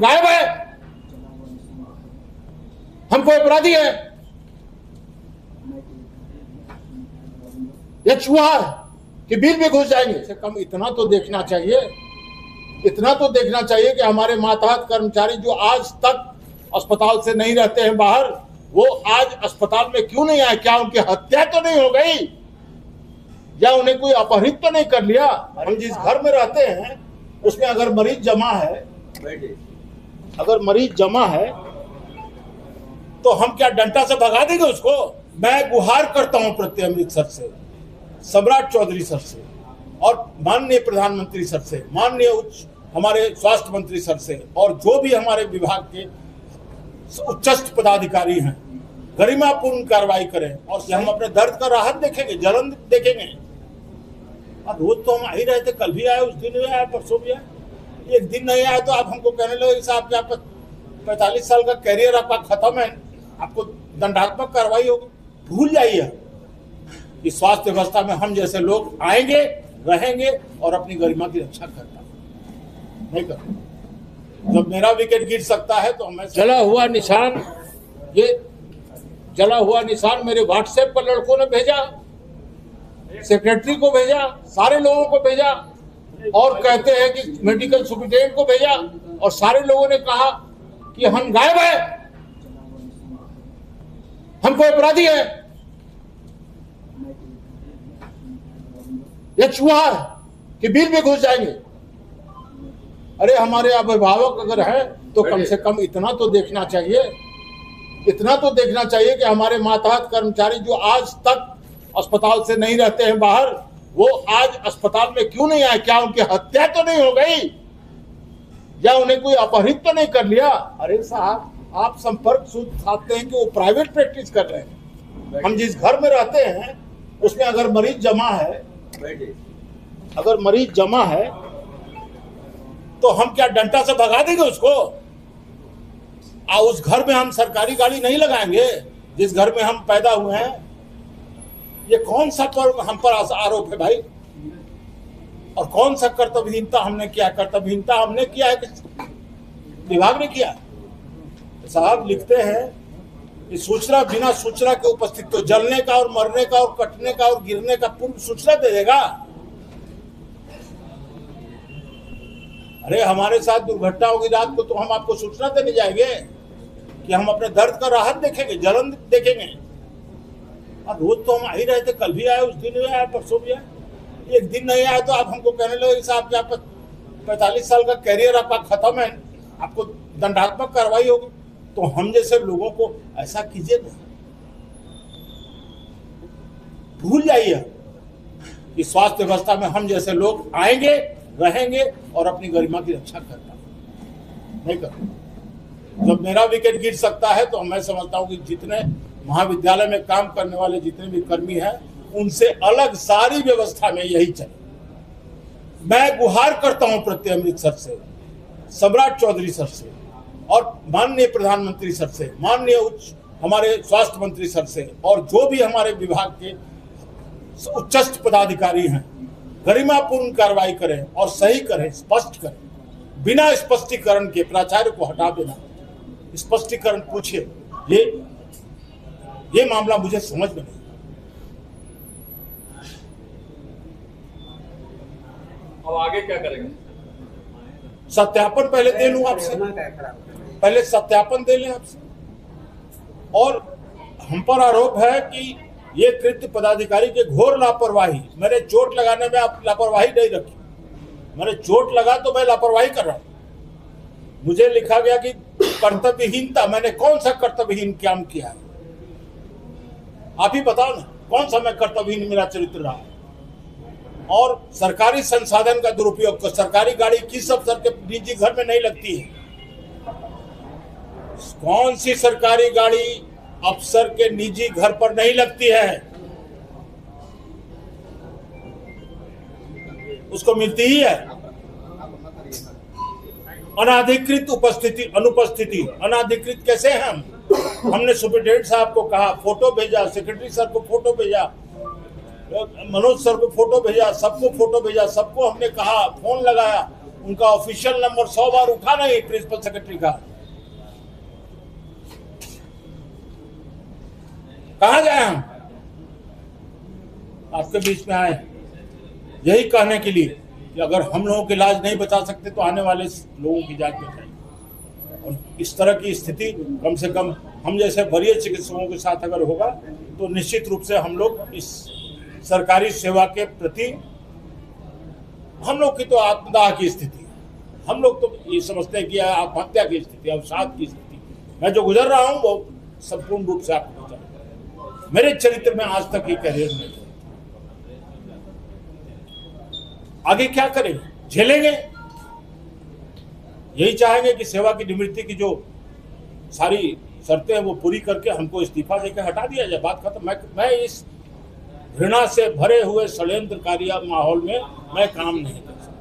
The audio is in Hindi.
गायब है, हम कोई अपराधी है या चूहा है कि बिल में घुस जाएंगे। से कम इतना तो देखना चाहिए, इतना तो देखना चाहिए कि हमारे मातहत कर्मचारी जो आज तक अस्पताल से नहीं रहते हैं बाहर, वो आज अस्पताल में क्यों नहीं आए? क्या उनकी हत्या तो नहीं हो गई या उन्हें कोई अपहरित तो नहीं कर लिया? हम जिस घर में रहते हैं उसमें अगर मरीज जमा है तो हम क्या डंडा से भगा देंगे उसको? मैं गुहार करता हूं प्रत्यय अमृतसर से, सम्राट चौधरी सर से और माननीय प्रधानमंत्री सर से, माननीय हमारे स्वास्थ्य मंत्री सर से और जो भी हमारे विभाग के उच्चस्थ पदाधिकारी हैं, गरिमापूर्ण कार्रवाई करें और हम अपने दर्द का राहत देखेंगे, जलन देखेंगे। अब रोज तो हम आ ही रहे थे, कल भी आए, उस दिन भी आए, परसों भी आए, एक दिन नहीं आए तो आप हमको कहने लगे साहब क्या 45 साल का कैरियर आपका खत्म है, आपको दंडात्मक कार्रवाई होगी। भूल जाइए कि स्वास्थ्य व्यवस्था में हम जैसे लोग आएंगे, रहेंगे और अपनी गरिमा की रक्षा करता नहीं करते। जब मेरा विकेट गिर सकता है तो मैं जला हुआ निशान मेरे व्हाट्सएप पर लड़कों ने भेजा, सेक्रेटरी को भेजा, सारे लोगों को भेजा और कहते हैं कि मेडिकल सुपरिटेंडेंट को भेजा और सारे लोगों ने कहा कि हम गायब है, हम कोई अपराधी है या चूहा है कि बिल में घुस जाएंगे। अरे हमारे अभिभावक अगर हैं तो कम से कम इतना तो देखना चाहिए, इतना तो देखना चाहिए कि हमारे मातहत कर्मचारी जो आज तक अस्पताल से नहीं रहते हैं बाहर, वो आज अस्पताल में क्यों नहीं आए? क्या उनकी हत्या तो नहीं हो गई या उन्हें कोई अपहरित तो नहीं कर लिया? अरे साहब, आप संपर्क सूत्र साधते हैं कि वो प्राइवेट प्रैक्टिस कर रहे हैं। हम जिस घर में रहते हैं उसमें अगर मरीज जमा है तो हम क्या डंडा से भगा देंगे उसको? उस घर में हम सरकारी गाड़ी नहीं लगाएंगे जिस घर में हम पैदा हुए हैं। ये कौन सा हम पर आरोप है भाई? और कौन सा कर्तव्यहीनता हमने किया? कर्तव्यहीनता हमने किया है कि विभाग ने किया? साहब लिखते हैं कि सूचना बिना सूचना के उपस्थित, तो जलने का और मरने का और कटने का और गिरने का पूर्व सूचना दे देगा। अरे हमारे साथ दुर्घटना होगी रात को तो हम आपको सूचना देने जाएंगे कि हम अपने दर्द का राहत देखेंगे, जलन देखेंगे। अब रोज तो हम आ ही रहे थे, कल भी आए, उस दिन भी आए, परसों भी आए, एक दिन नहीं आए तो आप हमको कहने लगे साहब क्या 45 साल का कैरियर आपका खत्म है, आपको दंडात्मक कार्रवाई होगी। तो हम जैसे लोगों को ऐसा कीजिए ना। भूल जाइए कि स्वास्थ्य व्यवस्था में हम जैसे लोग आएंगे, रहेंगे और अपनी गरिमा की रक्षा करता नहीं करते। जब मेरा विकेट गिर सकता है तो मैं समझता हूं कि जितने महाविद्यालय में काम करने वाले जितने भी कर्मी हैं उनसे अलग सारी व्यवस्था में यही चले। मैं गुहार करता हूं प्रत्यय अमृतसर से, सम्राट चौधरी सर से और माननीय प्रधानमंत्री सर से, माननीय हमारे स्वास्थ्य मंत्री सर से और जो भी हमारे विभाग के उच्चस्थ पदाधिकारी हैं, गरिमापूर्ण कार्रवाई करें और सही करें, स्पष्ट करें। बिना स्पष्टीकरण के प्राचार्य को हटा देना, स्पष्टीकरण पूछिए। ये मामला मुझे समझ में नहीं। अब आगे क्या करेंगे? सत्यापन पहले दे लूं आपसे, पहले सत्यापन दे लें आपसे। और हम पर आरोप है कि ये कृत्य पदाधिकारी के घोर लापरवाही, मेरे चोट लगाने में आप लापरवाही नहीं रखी। मेरे चोट लगा तो मैं लापरवाही कर रहा हूं। मुझे लिखा गया कि कर्तव्यहीनता, मैंने कौन सा कर्तव्यहीन काम किया है? आप ही बताओ ना, कौन सा मैं कर्तव्यहीन मेरा चरित्र रहा है? और सरकारी संसाधन का दुरुपयोग, सरकारी गाड़ी किस अफसर के निजी घर में नहीं लगती है? कौन सी सरकारी गाड़ी अफसर के निजी घर पर नहीं लगती है? उसको मिलती ही है। अनाधिकृत अनुपस्थिति अनाधिकृत कैसे हैं हम? हमने सुपरिटेंडेंट साहब को कहा, फोटो भेजा, सेक्रेटरी सर को फोटो भेजा, मनोज सर को फोटो भेजा, सबको फोटो भेजा, सबको हमने कहा, फोन लगाया, उनका ऑफिशियल नंबर 100 बार उठा नहीं प्रिंसिपल सेक्रेटरी का। कहां जाए हम? आपके बीच में आए यही कहने के लिए कि अगर हम लोगों की इलाज नहीं बचा सकते तो आने वाले लोगों की जांच बचाएंगे। और इस तरह की स्थिति कम से कम हम जैसे वरीय चिकित्सकों के साथ अगर होगा तो निश्चित रूप से हम लोग इस सरकारी सेवा के प्रति, हम लोग की तो आत्मदाह की स्थिति है, हम लोग तो ये समझते हैं कि आत्महत्या की स्थिति, अवसाद की स्थिति। मैं जो गुजर रहा हूँ वो संपूर्ण रूप से आपको बता रहा हूं। मेरे चरित्र में आज तक ये करियर नहीं। आगे क्या करेंगे? झेलेंगे? यही चाहेंगे कि सेवा की निवृत्ति की जो सारी शर्तें हैं वो पूरी करके हमको इस्तीफा देकर हटा दिया जाए, बात खत्म। मैं इस घृणा से भरे हुए षड्यंत्रकारी माहौल में मैं काम नहीं कर सकता।